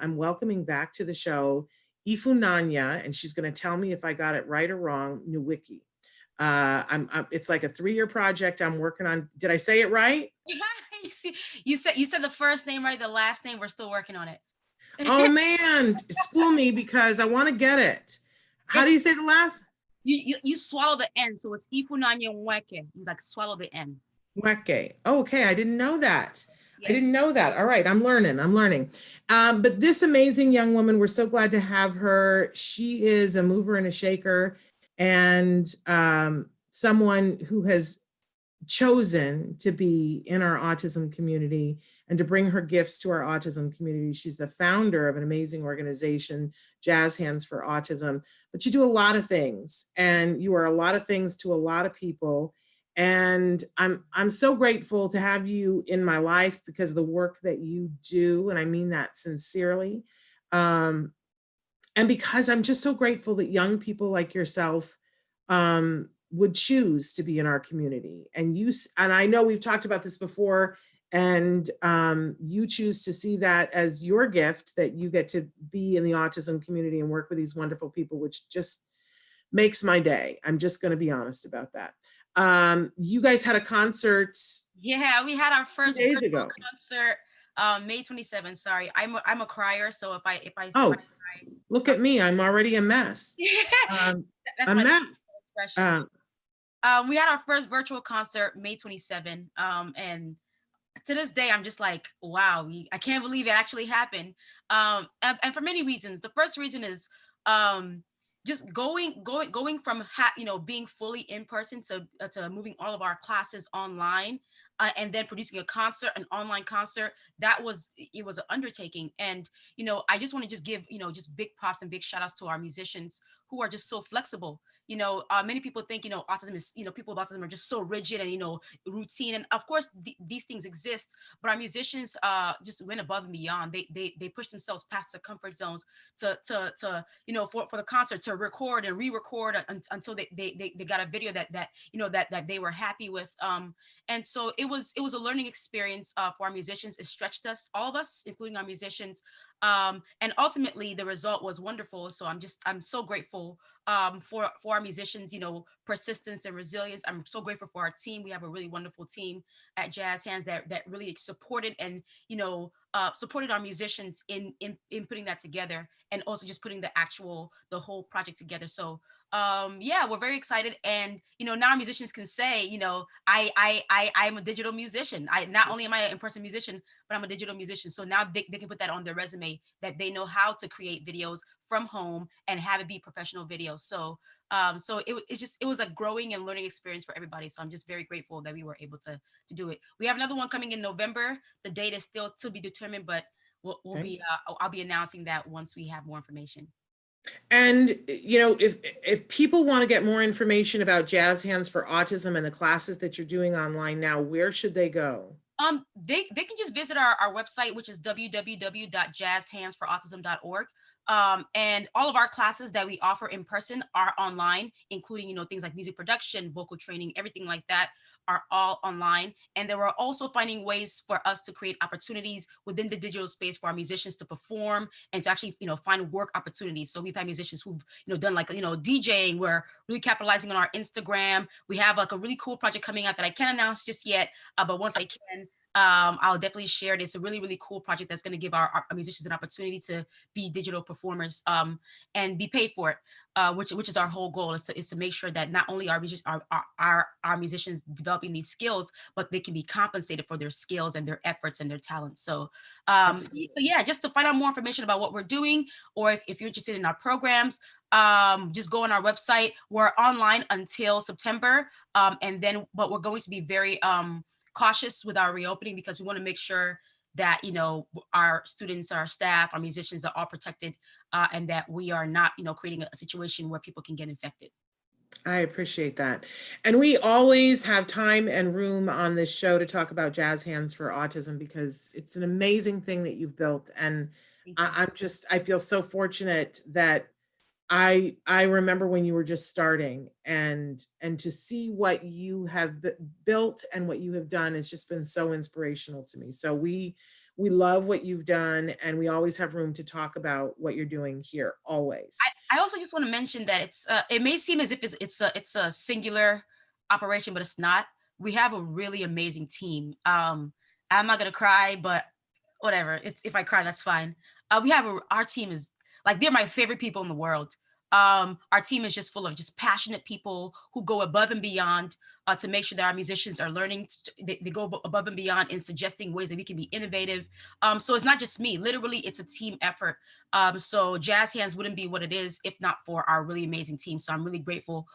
I'm welcoming back to the show Ifunanya, and she's going to tell me if I got it right or wrong, Nweke. It's like a 3-year project I'm working on. Did I say it right? You see, you said the first name right, the last name, we're still working on it. Oh man, school me because I want to get it. How do It's you say the last? you swallow the N, so it's Ifunanya Nweke. You like swallow the N. Nweke. Okay, I didn't know that. I Yes. didn't know that. All right, I'm learning. I'm learning. But this amazing young woman, we're so glad to have her. She is a mover and a shaker, and someone who has chosen to be in our autism community and to bring her gifts to our autism community. She's the founder of an amazing organization, Jazz Hands for Autism. But you do a lot of things, and you are a lot of things to a lot of people. And I'm so grateful to have you in my life because of the work that you do, and I mean that sincerely. Um, and because I'm just so grateful that young people like yourself would choose to be in our community. And I know we've talked about this before, and you choose to see that as your gift, that you get to be in the autism community and work with these wonderful people, which just makes my day. I'm just going to be honest about that. You guys had a concert Yeah, we had our 2 first days virtual ago. concert, May 27th. Sorry, I'm a crier, so if I Oh, look cry, at me. I'm already a mess. Um, that's a my mess. expression. Um, We had our first virtual concert May 27th, and to this day, I'm just like, wow, I can't believe it actually happened. And for many reasons. The first reason is um, just going from being fully in person to moving all of our classes online, and then producing a concert, an online concert. It was an undertaking, and I just want to just give just big props and big shout outs to our musicians who are just so flexible. Many people think autism is people with autism are just so rigid and routine, and of course these things exist, but our musicians just went above and beyond. They push themselves past their comfort zones to for the concert, to record and re-record until they got a video that they were happy with. And so it was a learning experience for our musicians. It stretched us, all of us, including our musicians, and ultimately the result was wonderful. So I'm so grateful for our musicians, persistence and resilience. I'm so grateful for our team. We have a really wonderful team at Jazz Hands that really supported and supported our musicians in putting that together, and also just putting the whole project together. So yeah, we're very excited, and now our musicians can say, I'm a digital musician. I not only am I an in-person musician, but I'm a digital musician. So now they can put that on their resume, that they know how to create videos from home and have it be professional videos. So it was a growing and learning experience for everybody. So I'm just very grateful that we were able to do it. We have another one coming in November. The date is still to be determined, but we'll okay. be I'll be announcing that once we have more information. And if people want to get more information about Jazz Hands for Autism and the classes that you're doing online now, where should they go? They can just visit our website, which is www.jazzhandsforautism.org. And all of our classes that we offer in person are online, including things like music production, vocal training, everything like that are all online. And then we're also finding ways for us to create opportunities within the digital space for our musicians to perform and to actually find work opportunities. So we've had musicians who've done like DJing. We're really capitalizing on our Instagram. We have like a really cool project coming out that I can't announce just yet, but once I can, I'll definitely share it. It's a really, really cool project that's going to give our musicians an opportunity to be digital performers, and be paid for it, which is our whole goal, is to make sure that not only are musicians, our musicians developing these skills, but they can be compensated for their skills and their efforts and their talents. So Absolutely. yeah, just to find out more information about what we're doing, or if you're interested in our programs, just go on our website. We're online until September, and then but we're going to be very cautious with our reopening, because we want to make sure that our students, our staff, our musicians are all protected, and that we are not creating a situation where people can get infected. I appreciate that. And we always have time and room on this show to talk about Jazz Hands for Autism because it's an amazing thing that you've built. And Thank you. I feel so fortunate that I remember when you were just starting, and to see what you have built and what you have done has just been so inspirational to me. So We love what you've done, and we always have room to talk about what you're doing here, always. I also just want to mention that it may seem as if it's a singular operation, but it's not. We have a really amazing team. I'm not gonna cry, but whatever. It's if I cry, that's fine. Our team is like they're my favorite people in the world. Our team is just full of just passionate people who go above and beyond to make sure that our musicians are learning. They go above and beyond in suggesting ways that we can be innovative. So it's not just me. Literally, it's a team effort. So Jazz Hands wouldn't be what it is if not for our really amazing team. So I'm really grateful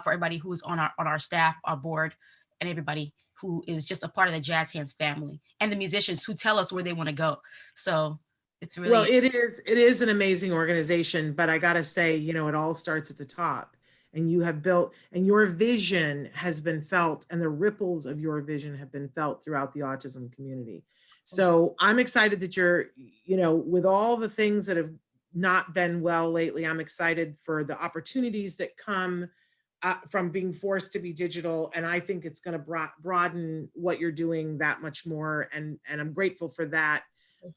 for everybody who is on our staff, our board, and everybody who is just a part of the Jazz Hands family, and the musicians who tell us where they want to go. So it's really Well, it is an amazing organization, but I gotta say, it all starts at the top. And you have built, and your vision has been felt, and the ripples of your vision have been felt throughout the autism community. So I'm excited that you're, with all the things that have not been well lately, I'm excited for the opportunities that come from being forced to be digital. And I think it's going to broaden what you're doing that much more. And I'm grateful for that.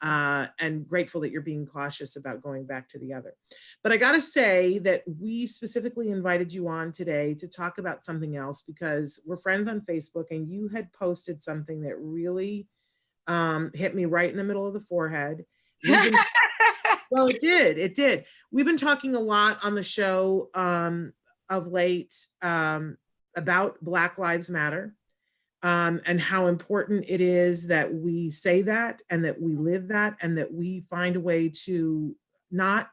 And grateful that you're being cautious about going back to the other. But I got to say that we specifically invited you on today to talk about something else, because we're friends on Facebook, and you had posted something that really hit me right in the middle of the forehead. Well, it did. We've been talking a lot on the show of late about Black Lives Matter. And how important it is that we say that, and that we live that, and that we find a way to not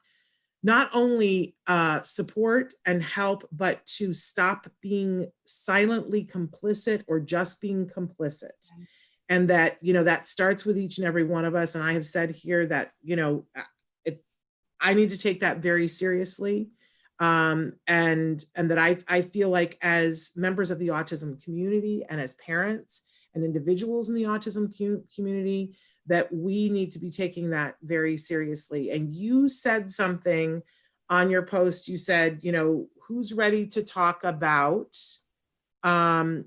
only support and help, but to stop being silently complicit or just being complicit. And that, that starts with each and every one of us. And I have said here that, I need to take that very seriously. And that I feel like, as members of the autism community and as parents and individuals in the autism community, that we need to be taking that very seriously. And you said something on your post. You said, who's ready to talk about and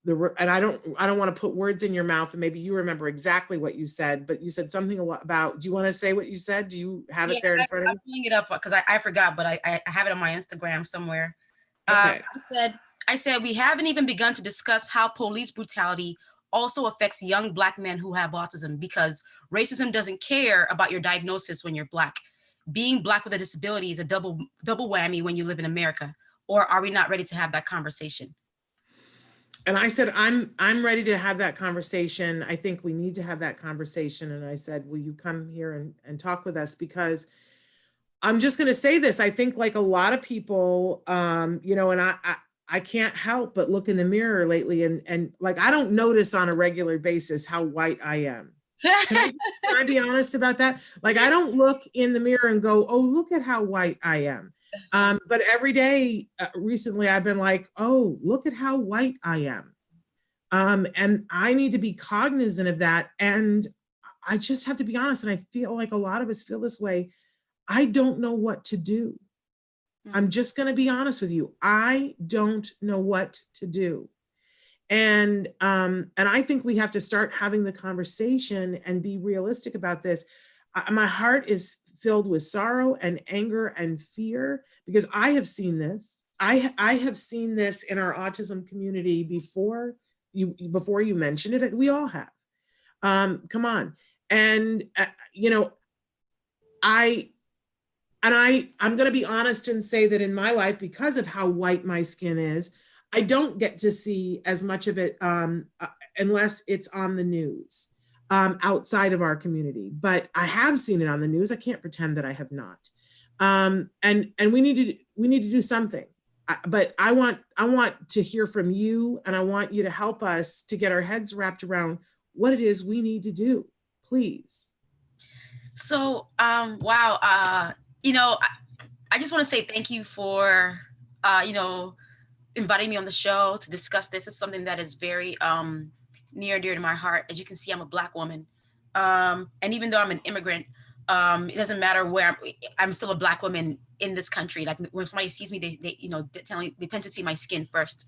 I don't want to put words in your mouth, and maybe you remember exactly what you said, but you said something about, do you want to say what you said? Do you have it there in front of you? I'm pulling it up because I forgot, but I have it on my Instagram somewhere. Okay. I said we haven't even begun to discuss how police brutality also affects young Black men who have autism, because racism doesn't care about your diagnosis when you're Black. Being Black with a disability is a double whammy when you live in America. Or are we not ready to have that conversation? And I said, I'm ready to have that conversation. I think we need to have that conversation. And I said, will you come here and talk with us? Because I'm just going to say this. I think, like a lot of people, and I can't help but look in the mirror lately, and like, I don't notice on a regular basis how white I am. Can I be honest about that? Like, I don't look in the mirror and go, oh, look at how white I am. But every day recently, I've been like, oh, look at how white I am. And I need to be cognizant of that. And I just have to be honest. And I feel like a lot of us feel this way. I don't know what to do. I'm just going to be honest with you. I don't know what to do. And I think we have to start having the conversation and be realistic about this. My heart is filled with sorrow and anger and fear, because I have seen this. I have seen this in our autism community before you mentioned it. We all have. Come on. And I'm going to be honest and say that in my life, because of how white my skin is, I don't get to see as much of it unless it's on the news outside of our community. But I have seen it on the news. I can't pretend that I have not. And we need to do something. But I want to hear from you, and I want you to help us to get our heads wrapped around what it is we need to do, please. So, wow. I just want to say thank you for, inviting me on the show to discuss this. Is something that is very near and dear to my heart. As you can see, I'm a Black woman. And even though I'm an immigrant, it doesn't matter where I'm still a Black woman in this country. Like, when somebody sees me, they tend to see my skin first.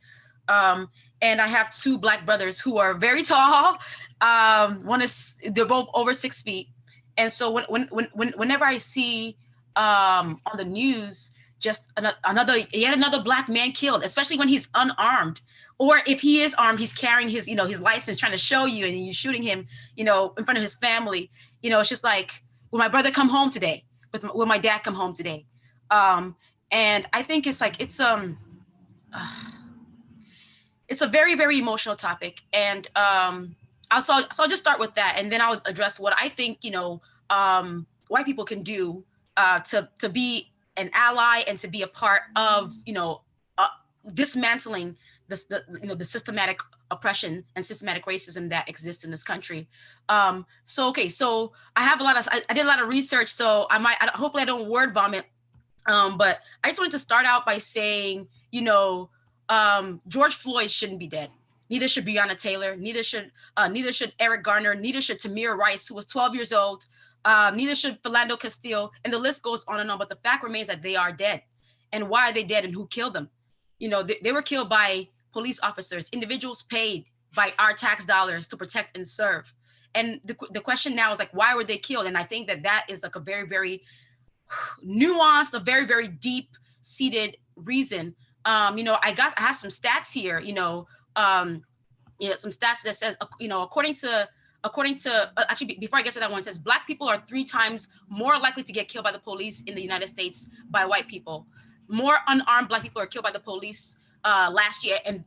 And I have two Black brothers who are very tall. They're both over 6 feet. And so whenever I see on the news just yet another Black man killed, especially when he's unarmed, or if he is armed, he's carrying his his license, trying to show you, and you're shooting him in front of his family. It's just like, will my brother come home today? Will my dad come home today? And I think it's like it's a very, very emotional topic. And so I'll just start with that, and then I'll address what I think white people can do to be an ally and to be a part of dismantling the systematic oppression and systematic racism that exists in this country. So I did a lot of research, so hopefully I don't word vomit. But I just wanted to start out by saying, George Floyd shouldn't be dead. Neither should Breonna Taylor. Neither should Eric Garner. Neither should Tamir Rice, who was 12 years old. Neither should Philando Castile. And the list goes on and on. But the fact remains that they are dead. And why are they dead, and who killed them? They were killed by police officers, individuals paid by our tax dollars to protect and serve. And the question now is like, why were they killed? And I think that is like a very, very nuanced, a very, very deep-seated reason. I have some stats here, some stats that says, according to actually, before I get to that one, it says Black people are 3 times more likely to get killed by the police in the United States by white people. More unarmed Black people are killed by the police last year, and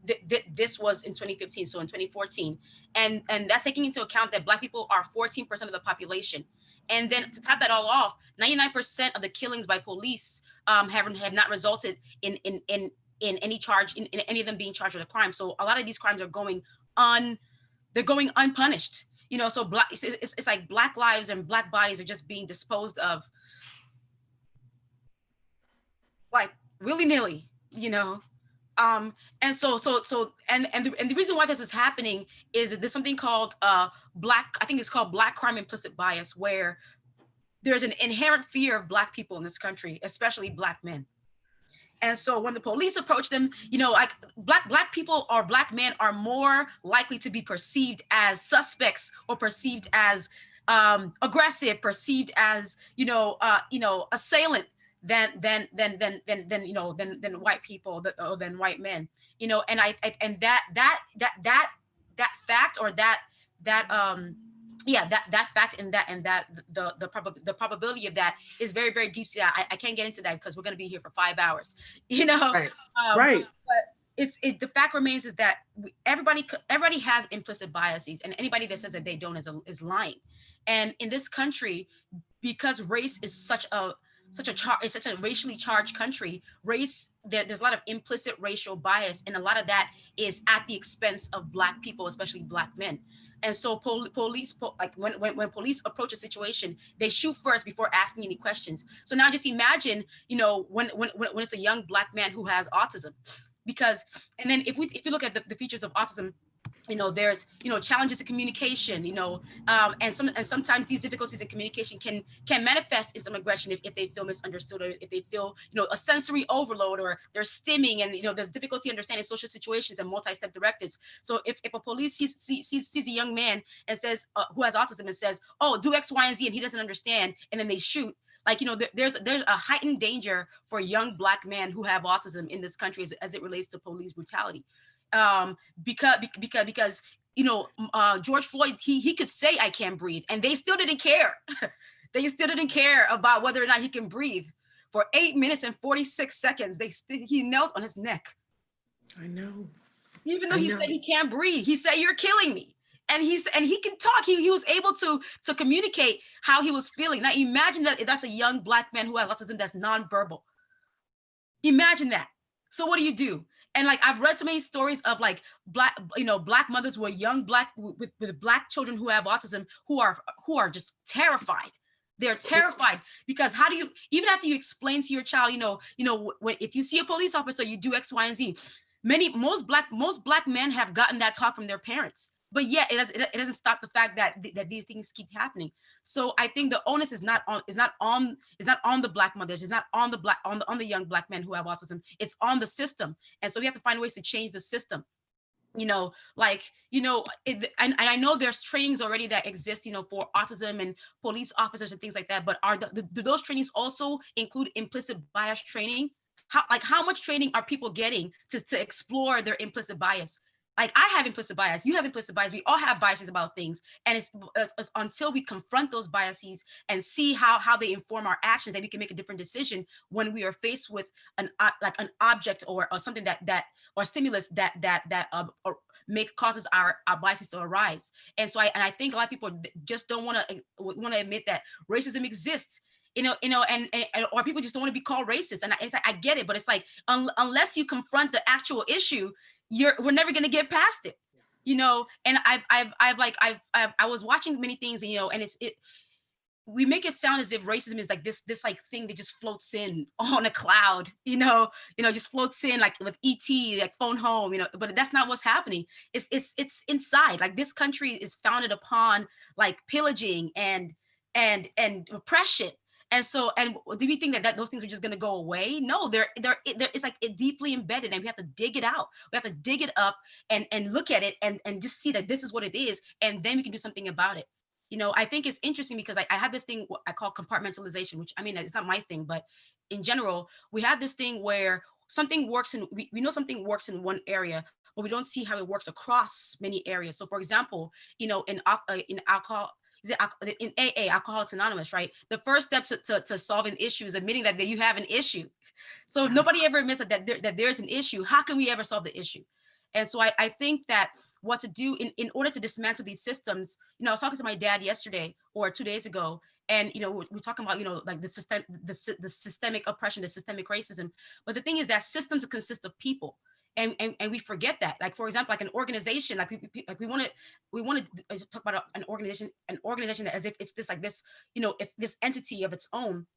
this was in 2015, so in 2014. And that's taking into account that Black people are 14% of the population. And then to top that all off, 99% of the killings by police have not resulted in any charge, in any of them being charged with a crime. So a lot of these crimes are going unpunished. So it's like Black lives and Black bodies are just being disposed of like willy-nilly, and the reason why this is happening is that there's something called Black crime implicit bias, where there's an inherent fear of Black people in this country, especially Black men. And so when the police approach them, like Black people or Black men are more likely to be perceived as suspects, or perceived as aggressive, perceived as assailant than white people, or than white men. And that fact, or that fact, and the probability of that is very, very deep. I can't get into that because we're going to be here for 5 hours, Right. But the fact remains is that everybody has implicit biases, and anybody that says that they don't is lying. And in this country, because race is such a racially charged country, there's a lot of implicit racial bias, and a lot of that is at the expense of Black people, especially Black men. And so police, like when police approach a situation, they shoot first before asking any questions. So now just imagine, when it's a young Black man who has autism, and then if you look at the features of autism, there's challenges in communication, and sometimes these difficulties in communication can manifest in some aggression if they feel misunderstood, or if they feel a sensory overload, or they're stimming, and there's difficulty understanding social situations and multi-step directives. So if a police sees a young man and says who has autism, and says, oh, do X, Y, and Z, and he doesn't understand, and then they shoot, there's a heightened danger for young Black men who have autism in this country as it relates to police brutality. Because George Floyd, he could say I can't breathe, and they still didn't care. They still didn't care about whether or not he can breathe. For 8 minutes and 46 seconds, he knelt on his neck. I know. Even though he said he can't breathe, he said, "You're killing me." And he can talk. He was able to communicate how he was feeling. Now imagine that's a young Black man who has autism that's nonverbal. Imagine that. So what do? And I've read so many stories of Black mothers who are young with Black children who have autism, who are just terrified. They're terrified because how do you, even after you explain to your child, if you see a police officer, you do X, Y, and Z. Most black men have gotten that talk from their parents. but yeah, it doesn't stop the fact that that these things keep happening. So I think the onus is not on the Black mothers, it's not on the on the young Black men who have autism. It's on the system, and so we have to find ways to change the system. Like, and I know there's trainings already that exist, for autism and police officers and things like that. But do those trainings also include implicit bias training? How much training are people getting to explore their implicit bias? Like, I have implicit bias, you have implicit bias, we all have biases about things, and it's until we confront those biases and see how they inform our actions that we can make a different decision when we are faced with an object or something that or stimulus that causes our biases to arise. And so I think a lot of people just don't want to admit that racism exists, or people just don't want to be called racist. And it's like, I get it, but it's like, unless you confront the actual issue, we're never going to get past it. And I was watching many things, and we make it sound as if racism is like this like thing that just floats in on a cloud, just floats in like with ET, like phone home, but that's not what's happening. It's inside. Like, this country is founded upon like pillaging and oppression. And so, and do we think that those things are just going to go away? No, they're it's like deeply embedded, and we have to dig it out. We have to dig it up and look at it and just see that this is what it is, and then we can do something about it. I think it's interesting because I have this thing I call compartmentalization, which, I mean, it's not my thing, but in general, we have this thing where something works and we know something works in one area, but we don't see how it works across many areas. So, for example, in alcohol, in AA, Alcoholics Anonymous, right? The first step to solving issues is admitting that you have an issue. So if nobody ever admits that there's an issue, how can we ever solve the issue? And so I think that what to do in order to dismantle these systems, I was talking to my dad yesterday or 2 days ago, and we're talking about like the systemic oppression, the systemic racism. But the thing is that systems consist of people. And we forget that. Like, for example, like an organization, like we want to talk about an organization as if it's this if this entity of its own.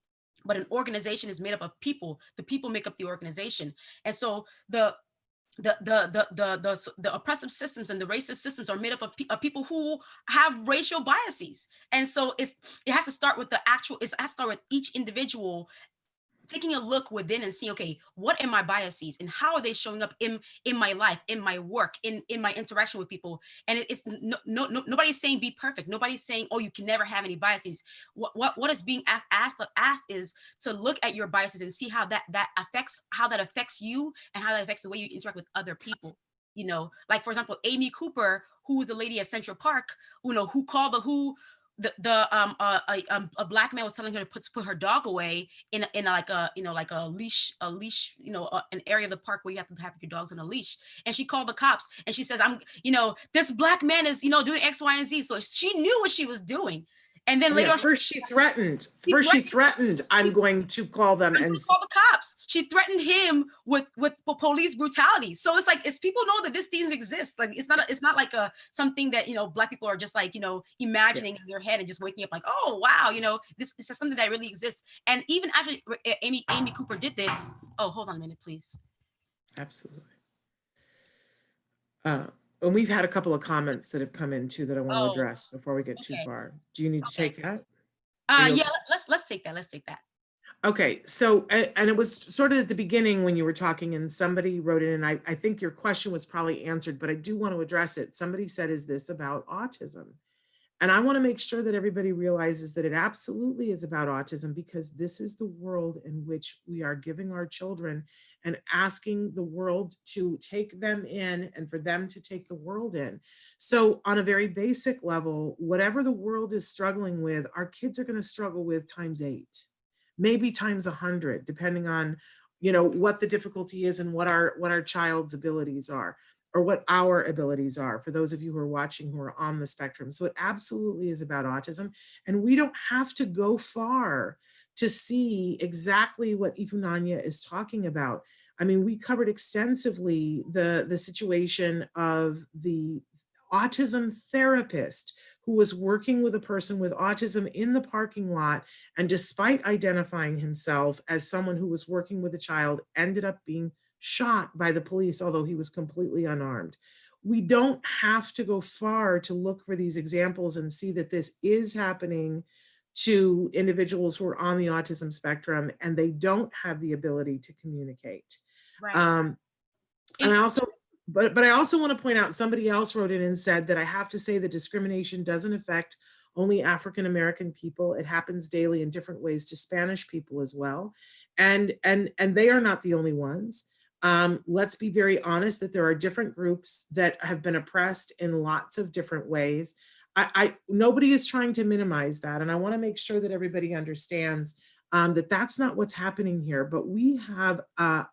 But an organization is made up of people. The people make up the organization. And so the oppressive systems and the racist systems are made up of people who have racial biases. And so it has to start with it has to start with each individual taking a look within and seeing, okay, what are my biases and how are they showing up in my life, in my work, in my interaction with people? And it's nobody's saying be perfect. Nobody's saying, oh, you can never have any biases. What is being asked is to look at your biases and see how that affects you and how that affects the way you interact with other people. Like, for example, Amy Cooper, who was the lady at Central Park, who called a Black man was telling her to put her dog away in like a leash, an area of the park where you have to have your dogs on a leash. And she called the cops and she says, this Black man is doing X, Y, and Z. So she knew what she was doing. And then later on, first she threatened, I'm going to call them and call the cops. She threatened him with police brutality. So it's like, people know that these things exist. Like, it's not like something that Black people are just like imagining in their head and just waking up like, oh wow, this is something that really exists. And even after Amy Cooper did this, oh, hold on a minute, please. Absolutely. And we've had a couple of comments that have come in too that I want to address before we get too far. Do you need to take that? Yeah, let's take that. Let's take that. Okay, so, and it was sort of at the beginning when you were talking and somebody wrote in, and I think your question was probably answered, but I do want to address it. Somebody said, is this about autism? And I want to make sure that everybody realizes that it absolutely is about autism, because this is the world in which we are giving our children and asking the world to take them in and for them to take the world in. So on a very basic level, whatever the world is struggling with, our kids are going to struggle with times 8, maybe times 100, depending on, what the difficulty is and what our child's abilities are, or what our abilities are, for those of you who are watching who are on the spectrum. So it absolutely is about autism. And we don't have to go far to see exactly what Ifunanya is talking about. I mean, we covered extensively the situation of the autism therapist who was working with a person with autism in the parking lot, and despite identifying himself as someone who was working with a child, ended up being shot by the police, although he was completely unarmed. we don't have to go far to look for these examples and see that this is happening to individuals who are on the autism spectrum and they don't have the ability to communicate. Right. Um, and I also, but I also want to point out, somebody else wrote in and said that I have to say that discrimination doesn't affect only African American people. It happens daily in different ways to Spanish people as well. And they are not the only ones. Let's be very honest that there are different groups that have been oppressed in lots of different ways. Nobody is trying to minimize that. And I want to make sure that everybody understands that that's not what's happening here. But we have a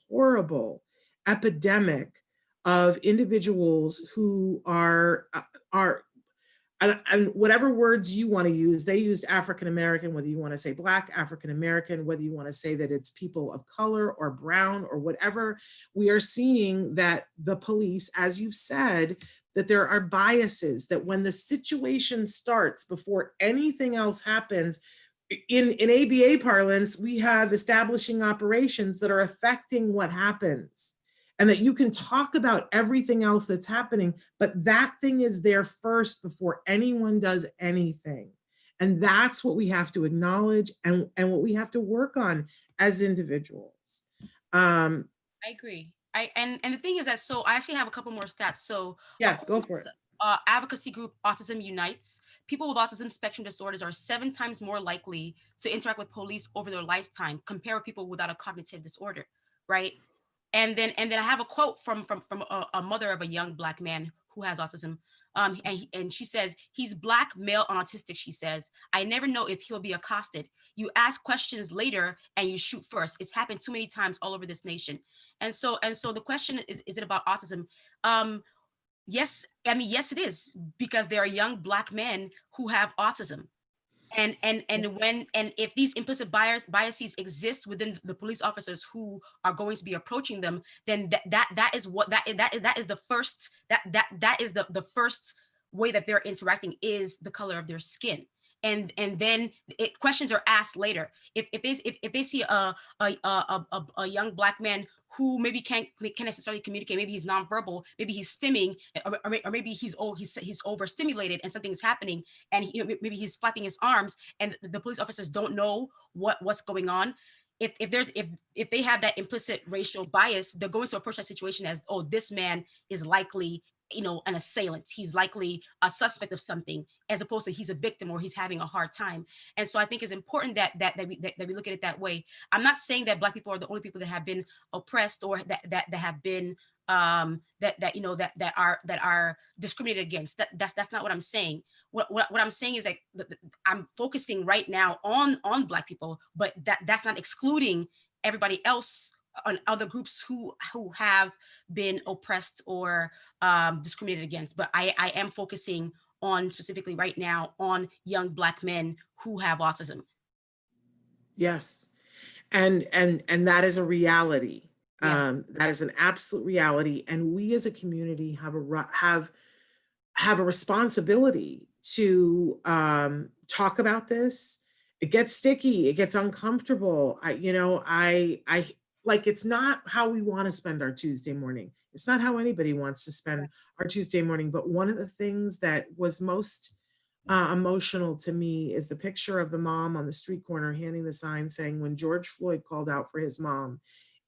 horrible epidemic of individuals who are and whatever words you want to use, they used African American, whether you want to say Black, African American, whether you want to say that it's people of color or brown or whatever. We are seeing that the police, as you've said, that there are biases, that when the situation starts before anything else happens, in ABA parlance, we have establishing operations that are affecting what happens. And that you can talk about everything else that's happening, but that thing is there first before anyone does anything. And that's what we have to acknowledge and what we have to work on as individuals. I agree. And the thing is that, so I actually have a couple more stats. So yeah, go for it. Advocacy group Autism Unites, people with autism spectrum disorders are 7 times more likely to interact with police over their lifetime compared with people without a cognitive disorder, right? And then I have a quote from a mother of a young Black man who has autism. And she says, he's Black, male, and autistic. She says, I never know if he'll be accosted. You ask questions later and you shoot first. It's happened too many times all over this nation. And so the question is it about autism? Yes, I mean, yes, it is, because there are young Black men who have autism. And if these implicit biases exist within the police officers who are going to be approaching them, then that is the first way that they're interacting, is the color of their skin. And then questions are asked later. If they see a young Black man who maybe can't necessarily communicate, maybe he's nonverbal, maybe he's stimming, or maybe he's overstimulated and something is happening, and maybe he's flapping his arms, and the police officers don't know what's going on. If they have that implicit racial bias, they're going to approach that situation as, oh, this man is likely an assailant, he's likely a suspect of something, as opposed to he's a victim or he's having a hard time. And so I think it's important that we look at it that way. I'm not saying that Black people are the only people that have been oppressed, or that have been that are discriminated against. That's not what I'm saying. What I'm saying is that I'm focusing right now on Black people, but that's not excluding everybody else on other groups who have been oppressed or discriminated against. But I am focusing on specifically right now on young Black men who have autism. Yes, and that is a reality. Yeah. That is an absolute reality, and we as a community have a responsibility to talk about this. It gets sticky, it gets uncomfortable. I like, it's not how we want to spend our Tuesday morning. It's not how anybody wants to spend our Tuesday morning. But one of the things that was most emotional to me is the picture of the mom on the street corner handing the sign saying, when George Floyd called out for his mom,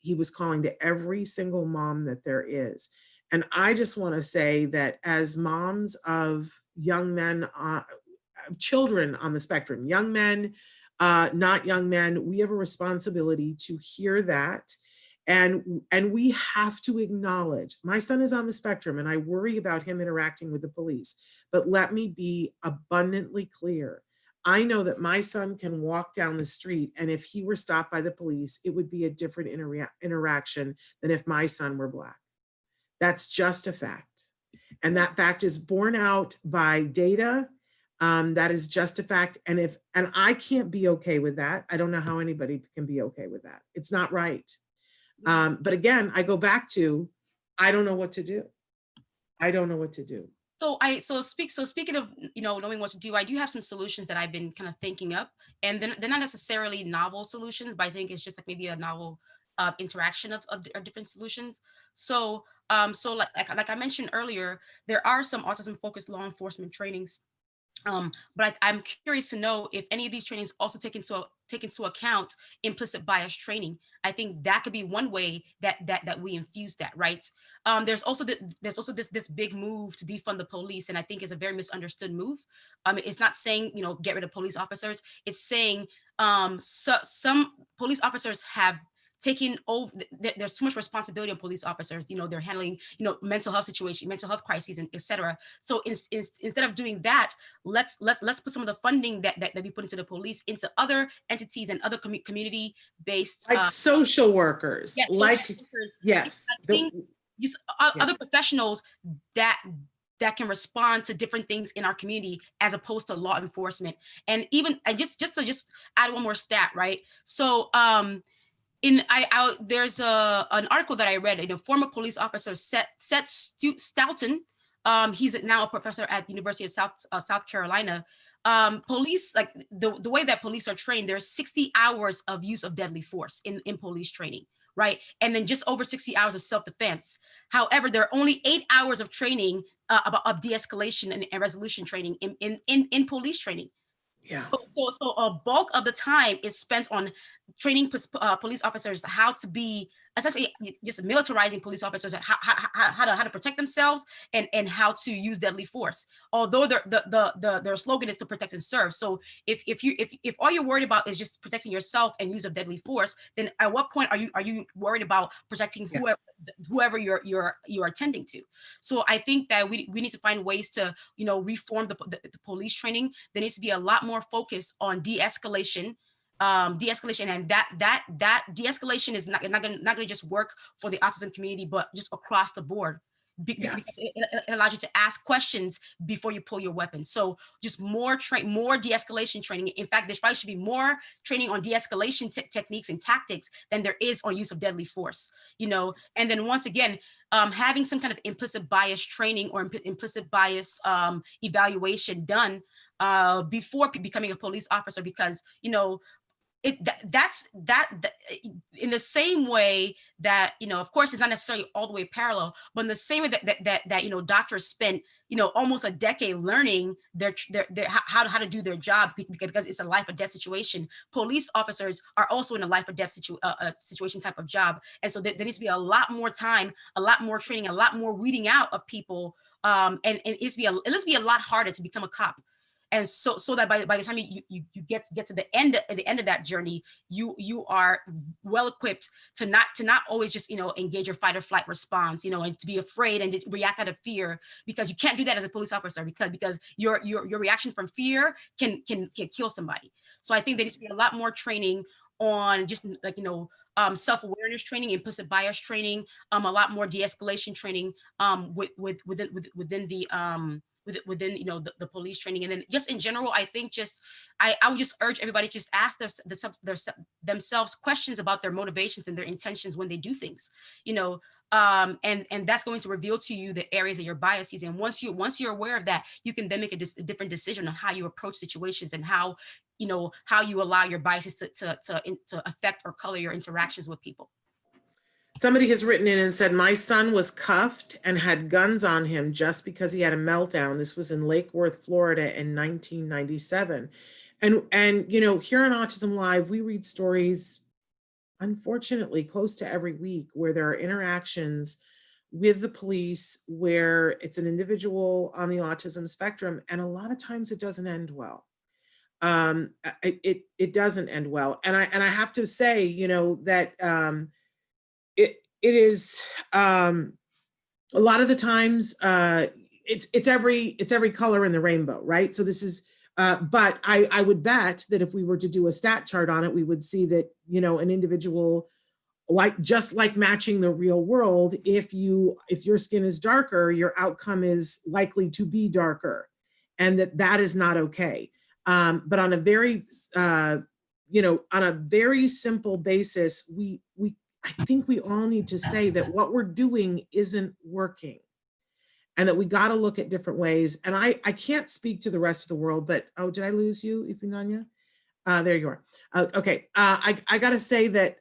he was calling to every single mom that there is. And I just want to say that as moms of young men, children on the spectrum, young men, not young men, we have a responsibility to hear that. And we have to acknowledge, my son is on the spectrum and I worry about him interacting with the police. But let me be abundantly clear. I know that my son can walk down the street, and if he were stopped by the police, it would be a different interaction than if my son were Black. That's just a fact. And that fact is borne out by data. That is just a fact. And I can't be okay with that. I don't know how anybody can be okay with that. It's not right. But again, I go back to, I don't know what to do. I don't know what to do. So speaking of knowing what to do, I do have some solutions that I've been kind of thinking up, and then they're not necessarily novel solutions, but I think it's just like maybe a novel interaction of different solutions. So So like I mentioned earlier, there are some autism-focused law enforcement trainings. But I'm curious to know if any of these trainings also take into account implicit bias training. I think that could be one way that we infuse that, right? There's also this big move to defund the police, and I think it's a very misunderstood move. It's not saying, you know, get rid of police officers. It's saying some police officers have taking over. There's too much responsibility on police officers. You know, they're handling, you know, mental health situation, mental health crises, and etc. So instead of doing that, let's put some of the funding that we put into the police into other entities and other community based, Like social workers, yes, social like, workers. yes, I think just yeah. other professionals that can respond to different things in our community as opposed to law enforcement. And even just add one more stat, right? So there's an article that I read. You know, former police officer Seth Stoughton, he's now a professor at the University of South Carolina. Police, like the way that police are trained, there's 60 hours of use of deadly force in police training, right? And then just over 60 hours of self-defense. However, there are only 8 hours of training of de-escalation and resolution training in police training. Yeah. So a bulk of the time is spent on training police officers how to be, essentially just militarizing police officers, how to protect themselves and how to use deadly force. Although their slogan is to protect and serve. So if all you're worried about is just protecting yourself and use of deadly force, then at what point are you worried about protecting whoever you're attending to? So I think that we need to find ways to, you know, reform the police training. There needs to be a lot more focus on de-escalation, and that de-escalation is not gonna just work for the autism community, but just across the board. Because it allows you to ask questions before you pull your weapon. So just more de-escalation training. In fact, there probably should be more training on de-escalation techniques and tactics than there is on use of deadly force, you know. And then once again, having some kind of implicit bias training or implicit bias evaluation done before becoming a police officer, because, you know, that's in the same way that, you know, of course it's not necessarily all the way parallel, but in the same way that you know, doctors spent, you know, almost a decade learning their how to do their job because it's a life or death situation. Police officers are also in a life or death situation type of job, and so there needs to be a lot more time, a lot more training, a lot more weeding out of people, and it needs to be a lot harder to become a cop. And so that by the time you get to the end of that journey, you are well equipped to not always just, you know, engage your fight or flight response, you know, and to be afraid and to react out of fear, because you can't do that as a police officer, because your reaction from fear can kill somebody. So I think there needs to be a lot more training on just, like, you know, self-awareness training, implicit bias training, a lot more de-escalation training within you know, the police training. And then just in general, I think I would just urge everybody to just ask themselves questions about their motivations and their intentions when they do things, you know, and that's going to reveal to you the areas of your biases. And once you're aware of that, you can then make a different decision on how you approach situations and how, you know, how you allow your biases to affect or color your interactions with people. Somebody has written in and said, my son was cuffed and had guns on him just because he had a meltdown. This was in Lake Worth, Florida in 1997. And you know, here on Autism Live, we read stories, unfortunately, close to every week where there are interactions with the police where it's an individual on the autism spectrum, and a lot of times it doesn't end well. It doesn't end well. And I have to say, you know, that it is a lot of the times it's every color in the rainbow, right? So this is but I would bet that if we were to do a stat chart on it, we would see that, you know, an individual, like, just like matching the real world, if your skin is darker, your outcome is likely to be darker, and that is not okay. But on a very you know, on a very simple basis, I think we all need to say that what we're doing isn't working, and that we got to look at different ways. And I can't speak to the rest of the world, but, oh, did I lose you, Ifunanya? There you are. Okay, I got to say that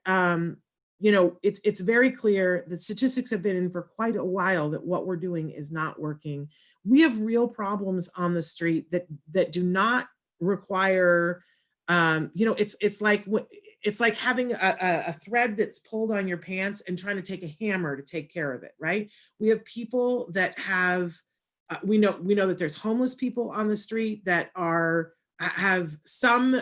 it's very clear that statistics have been in for quite a while that what we're doing is not working. We have real problems on the street that do not require, it's like having a thread that's pulled on your pants and trying to take a hammer to take care of it, right? We have people that have, we know that there's homeless people on the street that have some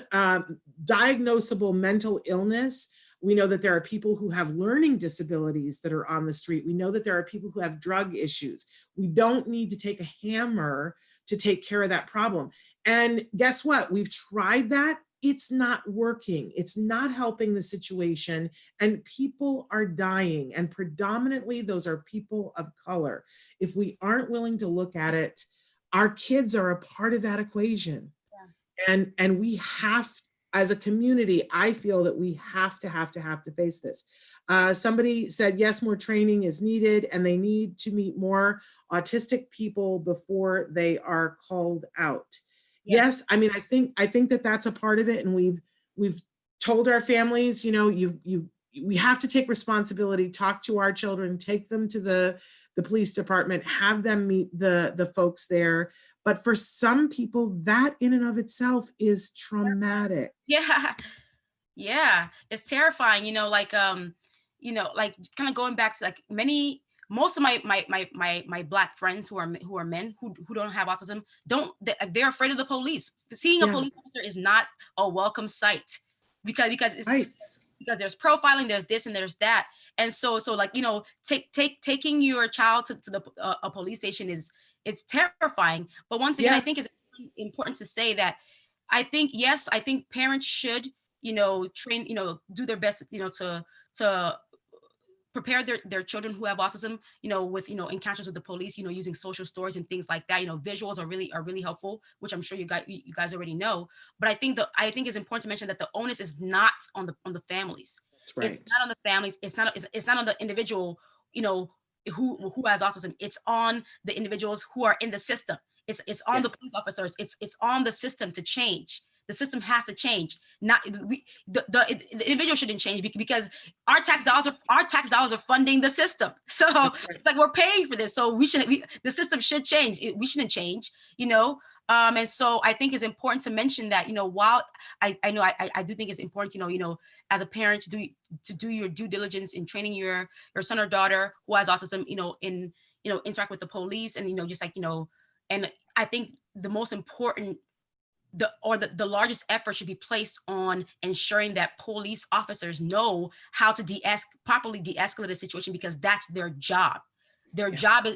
diagnosable mental illness. We know that there are people who have learning disabilities that are on the street. We know that there are people who have drug issues. We don't need to take a hammer to take care of that problem. And guess what? We've tried that. It's not working. It's not helping the situation, and people are dying. And predominantly those are people of color. If we aren't willing to look at it, our kids are a part of that equation. Yeah. And we have, as a community, I feel that we have to face this. Somebody said, yes, more training is needed, and they need to meet more autistic people before they are called out. Yes, I mean, I think that that's a part of it, and we've told our families, we have to take responsibility, talk to our children, take them to the police department, have them meet the folks there. But for some people, that in and of itself is traumatic. Yeah. Yeah. It's terrifying, like kind of going back to like most of my Black friends who are men who don't have autism, they're afraid of the police. Seeing a police officer is not a welcome sight because it's right. Because there's profiling, there's this and there's that. And so like, taking your child to a police station it's terrifying. But once again, I think it's important to say that I think parents should, train, do their best, to prepare their children who have autism, with, encounters with the police, using social stories and things like that. Visuals are really helpful, which I'm sure you guys already know. But I think it's important to mention that the onus is not on the families. That's right. It's not on the families. It's not on the individual, who has autism. It's on the individuals who are in the system. It's on the police officers. It's on the system to change. The system has to change. Not the individual shouldn't change because our tax dollars are funding the system. So it's like we're paying for this. So the system should change. We shouldn't change. And so I think it's important to mention that, while I know I do think it's important, as a parent to do your due diligence in training your son or daughter who has autism, in interact with the police and just like and I think the most important the largest effort should be placed on ensuring that police officers know how to properly de-escalate a situation, because that's their job. Their job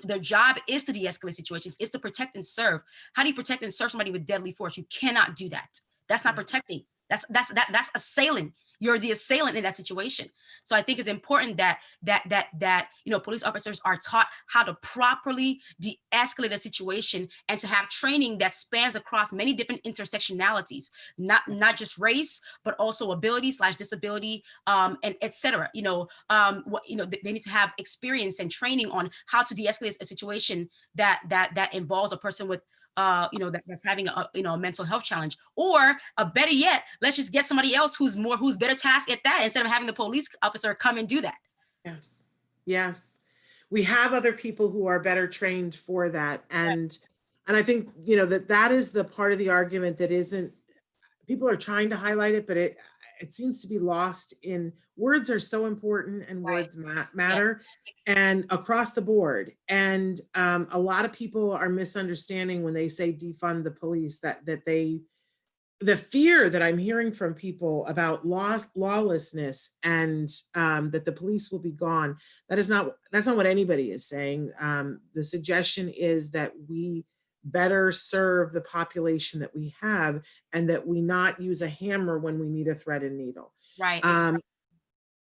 is to de-escalate situations, is to protect and serve. How do you protect and serve somebody with deadly force? You cannot do that. That's not protecting. That's assailing. You're the assailant in that situation. So I think it's important that police officers are taught how to properly de-escalate a situation and to have training that spans across many different intersectionalities, not just race, but also ability/disability, and etc. They need to have experience and training on how to de-escalate a situation that involves a person with that's having a mental health challenge, or better yet, let's just get somebody else who's better tasked at that instead of having the police officer come and do that. Yes. We have other people who are better trained for that. And I think, that is the part of the argument that isn't, people are trying to highlight it, but it seems to be lost in words are so important, and words matter. And across the board. And a lot of people are misunderstanding when they say defund the police, that the fear that I'm hearing from people about lawlessness and that the police will be gone. That's not what anybody is saying. The suggestion is that we better serve the population that we have, and that we not use a hammer when we need a thread and needle. Right.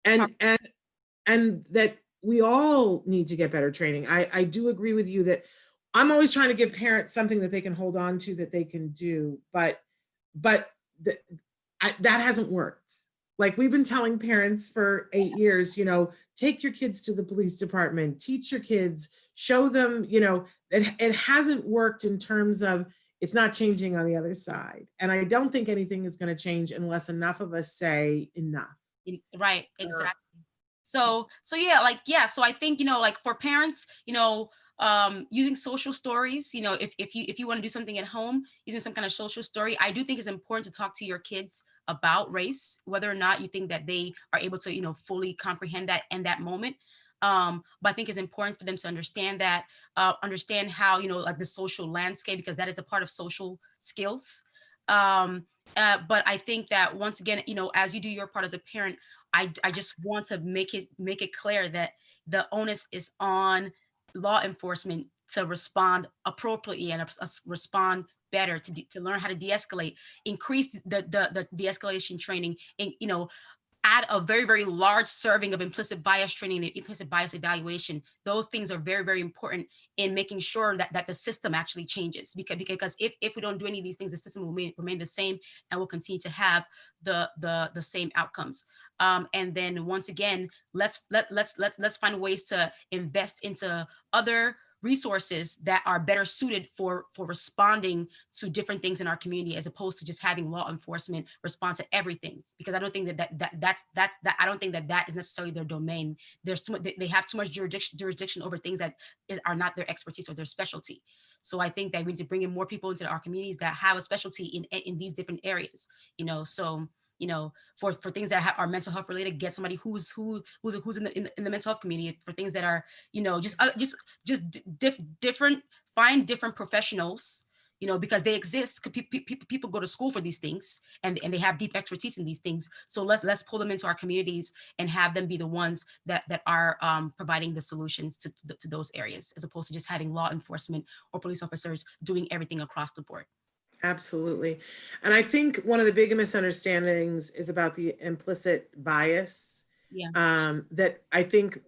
And that we all need to get better training. I do agree with you that I'm always trying to give parents something that they can hold on to, that they can do, but that hasn't worked. Like, we've been telling parents for 8 years, take your kids to the police department, teach your kids, show them, it hasn't worked in terms of it's not changing on the other side. And I don't think anything is going to change unless enough of us say enough. Right, exactly. So yeah, like, yeah, so I think, like for parents, using social stories, if you want to do something at home using some kind of social story, I do think it's important to talk to your kids about race, whether or not you think that they are able to, fully comprehend that in that moment. But I think it's important for them to understand that, understand how, like the social landscape, because that is a part of social skills. um but I think that once again, as you do your part as a parent, I just want to make it clear that the onus is on law enforcement to respond appropriately and respond better, to learn how to de-escalate, increase the de-escalation training, and add a very, very large serving of implicit bias training and implicit bias evaluation. Those things are very, very important in making sure that the system actually changes. Because if we don't do any of these things, the system will remain the same and will continue to have the same outcomes. And then once again, let's find ways to invest into other resources that are better suited for responding to different things in our community, as opposed to just having law enforcement respond to everything. Because I don't think that I don't think that is necessarily their domain. There's too much, they have too much jurisdiction over things that are not their expertise or their specialty. So I think that we need to bring in more people into our communities that have a specialty in these different areas. So for things that are mental health related, get somebody who's in the mental health community. For things that are, different, find different professionals, because they exist. People go to school for these things, and they have deep expertise in these things. So let's pull them into our communities and have them be the ones that are providing the solutions to those areas, as opposed to just having law enforcement or police officers doing everything across the board. Absolutely. And I think one of the big misunderstandings is about the implicit bias. Yeah. That I think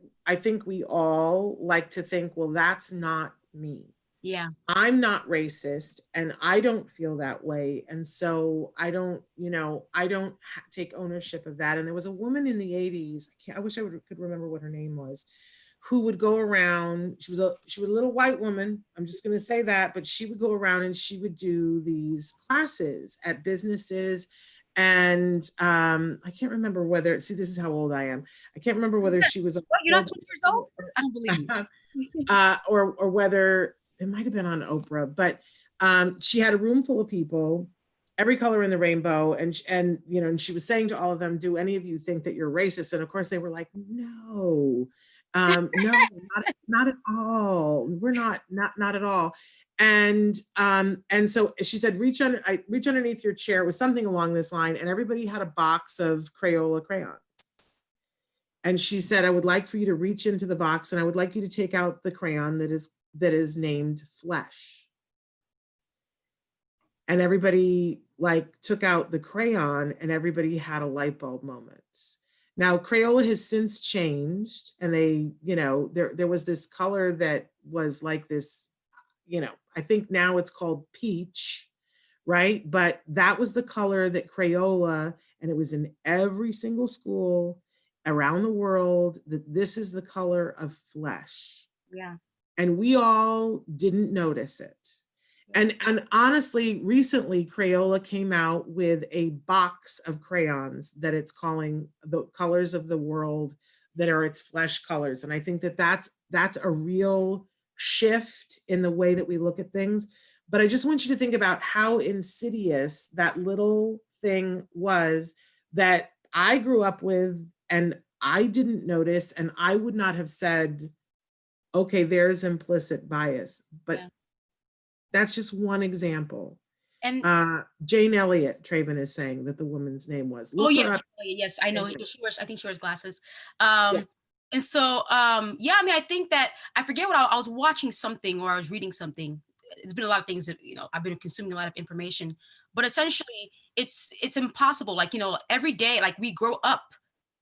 we all like to think, well, that's not me. Yeah. I'm not racist and I don't feel that way. And so I don't take ownership of that. And there was a woman in the 80s, I wish I could remember what her name was, who would go around. She was a little white woman. I'm just going to say that, but she would go around and she would do these classes at businesses. And I can't remember whether, see, this is how old I am. I can't remember whether she was, you're not 20 years old? I don't believe you. or whether it might have been on Oprah, but she had a room full of people, every color in the rainbow, and she was saying to all of them, "Do any of you think that you're racist?" And of course, they were like, "No, no, not at all. We're not at all." And so she said, reach underneath your chair. It was something along this line, and everybody had a box of Crayola crayons. And she said, "I would like for you to reach into the box, and I would like you to take out the crayon that is named flesh." And everybody took out the crayon, and everybody had a light bulb moment. Now, Crayola has since changed, and they, there was this color that was like this, I think now it's called peach, right? But that was the color that Crayola, and it was in every single school around the world, that this is the color of flesh. Yeah. And we all didn't notice it. And honestly, recently, Crayola came out with a box of crayons that it's calling the colors of the world, that are its flesh colors. And I think that that's a real shift in the way that we look at things. But I just want you to think about how insidious that little thing was that I grew up with, and I didn't notice, and I would not have said, okay, there's implicit bias. But that's just one example. And Jane Elliott, Traven is saying that the woman's name was. Look her up. Yes, I know. I think she wears glasses. And so, yeah, I mean, I think that, I forget what I was watching something, or I was reading something. It's been a lot of things that, I've been consuming a lot of information, but essentially it's impossible. Every day, we grow up,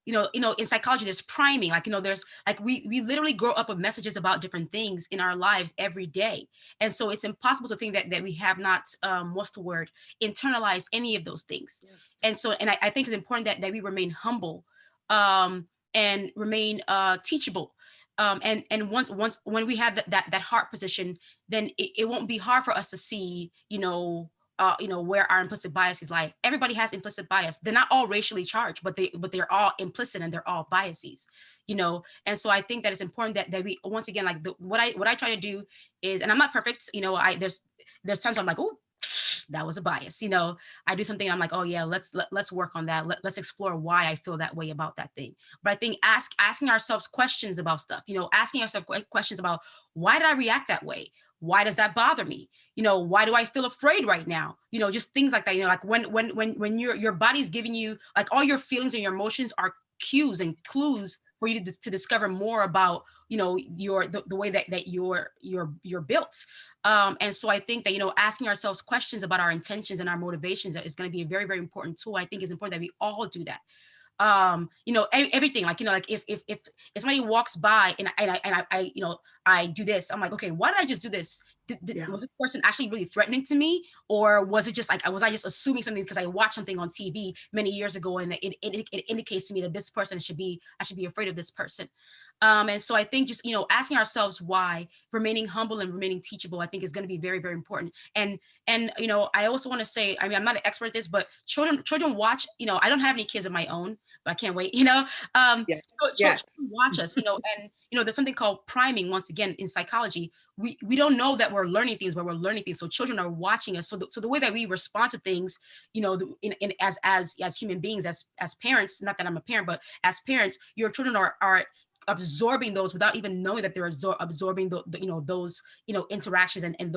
in psychology, there's priming, there's we literally grow up with messages about different things in our lives every day. And so it's impossible to think that we have not, what's the word, internalized any of those things. Yes. And so, and I think it's important that we remain humble, and remain teachable. And once when we have that heart position, then it won't be hard for us to see, where our implicit biases lie. Everybody has implicit bias. They're not all racially charged, but they're all implicit and they're all biases, And so I think that it's important that we, once again, like what I try to do is, and I'm not perfect, there's times I'm like, oh, that was a bias, I do something, I'm like, oh yeah, let's work on that. Let's explore why I feel that way about that thing. But I think asking ourselves questions about stuff, asking ourselves questions about, why did I react that way? Why does that bother me? Why do I feel afraid right now? Just things like that. Like when your body's giving you, like, all your feelings and your emotions are cues and clues for you to discover more about the way that you're built. And so I think that asking ourselves questions about our intentions and our motivations is going to be a very, very important tool. I think it's important that we all do that. Everything, like, like if somebody walks by and I do this, I'm like, okay, why did I just do this? Was this person actually really threatening to me, or was it just like, was I just assuming something because I watched something on TV many years ago and it indicates to me that this person I should be afraid of this person. And so I think just asking ourselves why, remaining humble and remaining teachable, I think is going to be very, very important. And I also want to say, I mean, I'm not an expert at this, but children watch. I don't have any kids of my own, but I can't wait. Children watch us. And there's something called priming. Once again, in psychology, we don't know that we're learning things, but we're learning things. So children are watching us. So the way that we respond to things, as human beings, as parents, not that I'm a parent, but as parents, your children are absorbing those without even knowing that they're absorbing those interactions and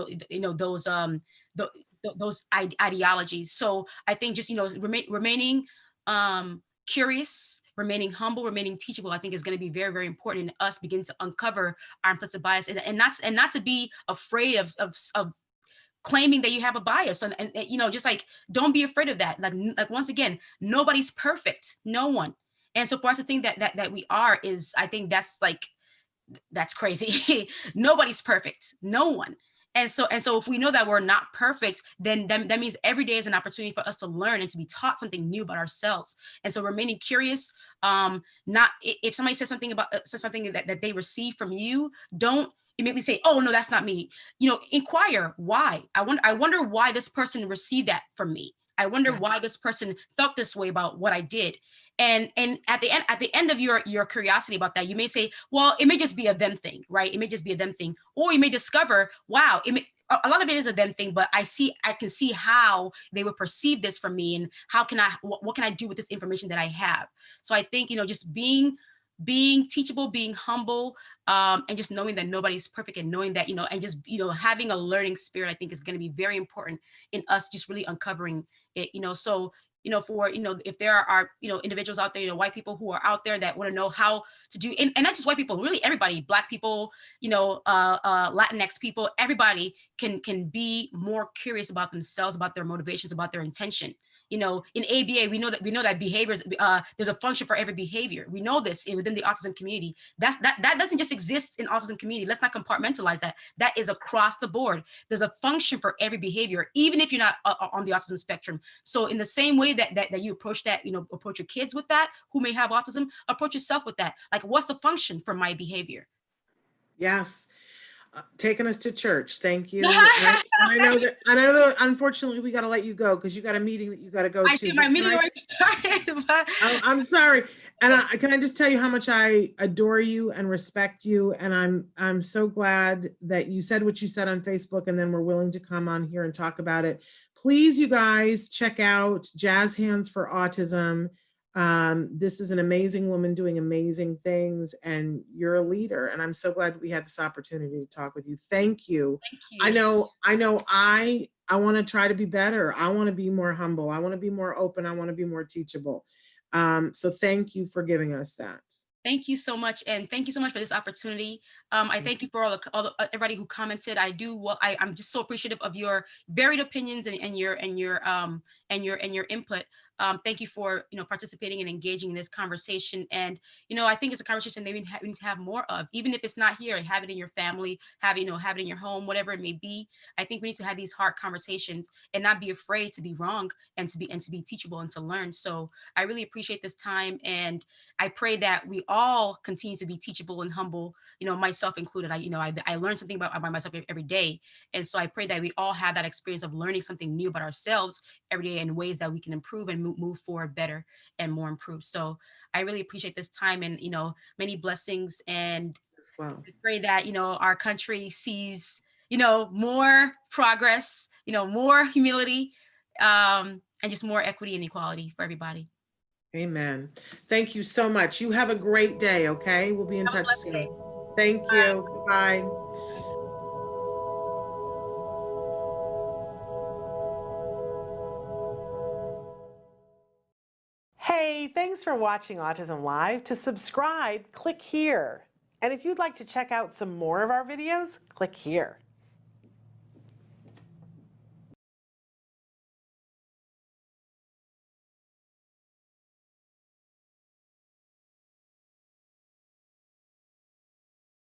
those ideologies. So I think just remaining curious, remaining humble, remaining teachable, I think is going to be very, very important in us beginning to uncover our implicit bias and not to be afraid of claiming that you have a bias and just like, don't be afraid of that. Like once again, nobody's perfect, no one. And so for us to think that we are, is, I think that's crazy. Nobody's perfect, no one. And so if we know that we're not perfect, then that means every day is an opportunity for us to learn and to be taught something new about ourselves. And so remaining curious, not if somebody says something that they receive from you, don't immediately say, oh no, that's not me. Inquire why. I wonder why this person received that from me. I wonder why this person felt this way about what I did. And at the end of your curiosity about that, you may say, well, it may just be a them thing, right? It may just be a them thing. Or you may discover, wow, a lot of it is a them thing, but I can see how they would perceive this from me, and what can I do with this information that I have? So I think, just being teachable, being humble, and just knowing that nobody's perfect, and knowing that, and just, having a learning spirit, I think is going to be very important in us just really uncovering it, so, for, if there are, individuals out there, white people who are out there that want to know how to do, and not just white people, really everybody, Black people, Latinx people, everybody can be more curious about themselves, about their motivations, about their intention. In ABA, we know that behaviors, there's a function for every behavior. We know this within the autism community. That doesn't just exist in autism community. Let's not compartmentalize that. That is across the board. There's a function for every behavior, even if you're not on the autism spectrum. So in the same way that you approach that, approach your kids with that, who may have autism, approach yourself with that. Like, what's the function for my behavior? Yes. Taking us to church. Thank you. I know that unfortunately we got to let you go because you got a meeting that you got to go to. I see my meeting already started. I'm sorry. And can I just tell you how much I adore you and respect you? And I'm so glad that you said what you said on Facebook, and then we're willing to come on here and talk about it. Please, you guys, check out Jazz Hands for Autism. This is an amazing woman doing amazing things, and you're a leader. And I'm so glad that we had this opportunity to talk with you. Thank you. Thank you. I want to try to be better. I want to be more humble. I want to be more open. I want to be more teachable. So thank you for giving us that. Thank you so much. And thank you so much for this opportunity. I thank you for everybody who commented. I'm just so appreciative of your varied opinions and your and your input. Thank you for participating and engaging in this conversation. And I think it's a conversation that we need to have more of, even if it's not here. Have it in your family, have it in your home, whatever it may be. I think we need to have these hard conversations and not be afraid to be wrong, and to be teachable and to learn. So I really appreciate this time, and I pray that we all continue to be teachable and humble. Myself included. I learn something about myself every day, and so I pray that we all have that experience of learning something new about ourselves every day in ways that we can improve and move forward better and more improved. So I really appreciate this time, and many blessings, and As well. I pray that our country sees more progress, more humility, and just more equity and equality for everybody. Amen. Thank you so much. You have a great day, okay? We'll be in Have a touch blessed soon. day. Thank you. Bye. Hey, thanks for watching Autism Live. To subscribe, click here. And if you'd like to check out some more of our videos, click here.